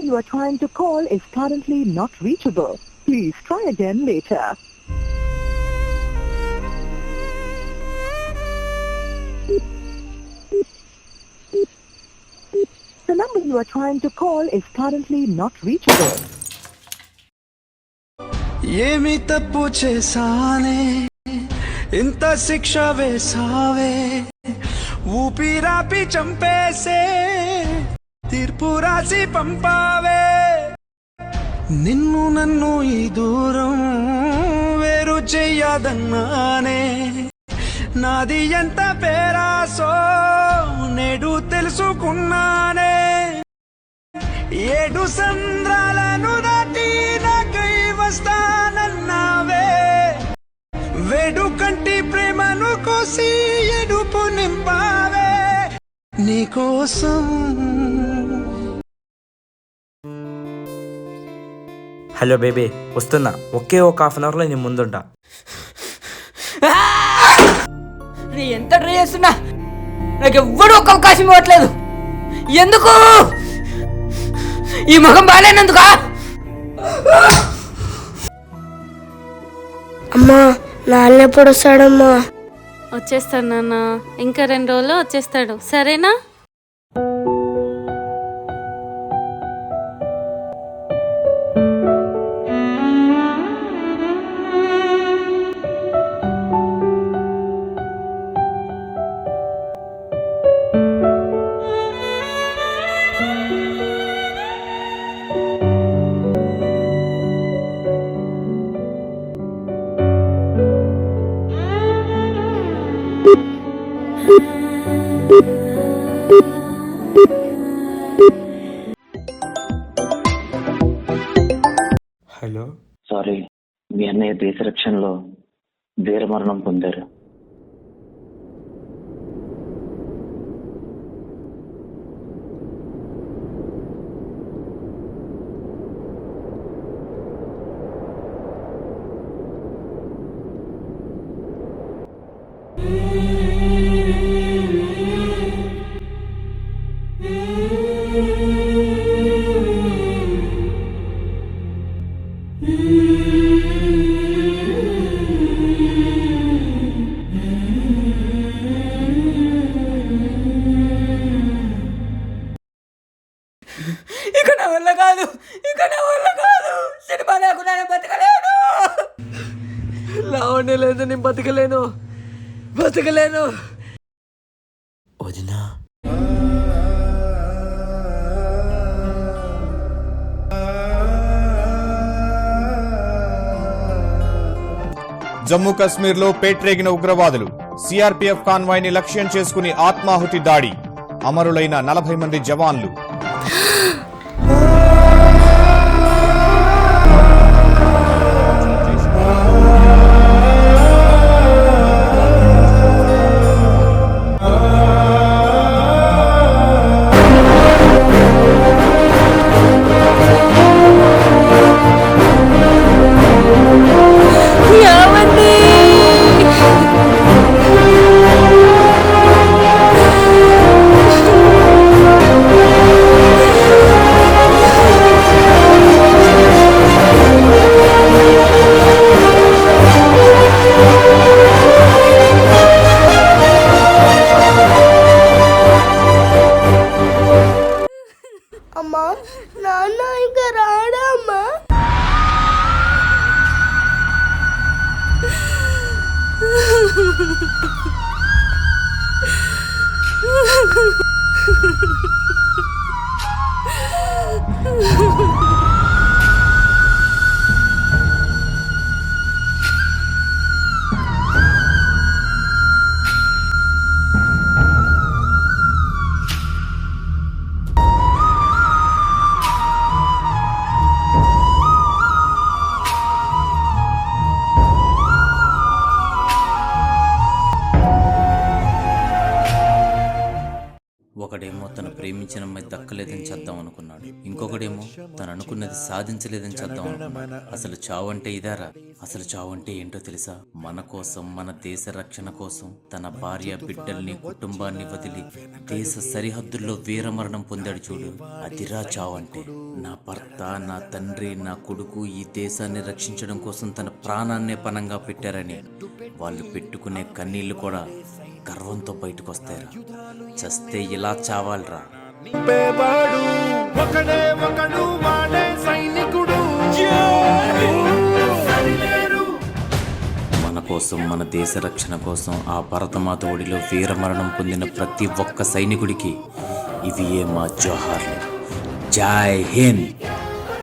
you are trying to call is currently not reachable. Please try again later. The number you are trying to call is currently not reachable. ఏమి తప్పు చేసానే ఇంత శిక్ష వేసావే ఊపిరాపి చంపేసే తీర్పు రాసి పంపావే నిన్ను నన్ను ఈ దూరం వేరు చెయ్యదన్నానే నాది ఎంత పేరాసో నేడు తెలుసుకున్నానే 7 సంద్రాలను దాటి నాకై వస్తానన్నావే వేడు కంటి ప్రేమను కోసి ఎడుపు నింపావే నీకోసం. హలో బేబీ, వస్తున్నా. ఒకే ఒక హాఫ్ అన్ అవర్లో నేను ముందుంటా. ఎంత ట్రై చేస్తున్నా నాకు ఎవ్వడు ఒక అవకాశం ఇవ్వట్లేదు. ఎందుకు? ఈ ముఖం బాగాలేనందుకా? అమ్మా నాన్న ఎప్పుడు వస్తాడమ్మా? వచ్చేస్తాడు నాన్న, ఇంకా 2 రోజుల్లో వచ్చేస్తాడు. సరేనా? హలో, సారీ, మీ అన్నయ్య దేశ రక్షణలో వీరమరణం పొందారు. ఇక నా వల్ల కాదు, ఇక నా వల్ల కాదు. సినిమా లేకుండా నేను బతకలేను. లావణ్య లేదు, నేను బతకలేను. వదినా. జమ్మూ కశ్మీర్లో పేట్రేగిన ఉగ్రవాదులు సిఆర్పీఎఫ్ కాన్వాయ్ ని లక్ష్యం చేసుకుని ఆత్మాహుతి దాడి. అమరులైన 40 మంది జవాన్లు. అమ్మా నాన్న ఇంకా రాడా అమ్మా? ప్రేమించిన అమ్మాయి దక్కలేదని చేద్దాం అనుకున్నాడు. ఇంకొకడేమో తను అనుకున్నది సాధించలేదని చేద్దాం అనుకున్నాడు. అసలు చావు అంటే ఇదారా? అసలు చావు అంటే ఏంటో తెలుసా? మన కోసం, మన దేశ రక్షణ కోసం తన భార్య, బిడ్డల్ని, కుటుంబాన్ని వదిలి దేశ సరిహద్దుల్లో వీరమరణం పొందాడు చూడు. అదిరా చావు అంటే. నా భర్త, నా తండ్రి, నా కొడుకు ఈ దేశాన్ని రక్షించడం కోసం తన ప్రాణాన్నే పణంగా పెట్టారని వాళ్ళు పెట్టుకునే కన్నీళ్లు కూడా గర్వంతో బయటకు వస్తాయిరా. చస్తే ఇలా చావాలరా. నింపేవాడు ఒకడే ఒకడు, వాడే సైనికుడు. మన కోసం, మన దేశ రక్షణ కోసం ఆ భరతమాత ఒడిలో వీరమరణం పొందిన ప్రతి ఒక్క సైనికుడికి ఇవి మా జోహార్లు. జై హింద్.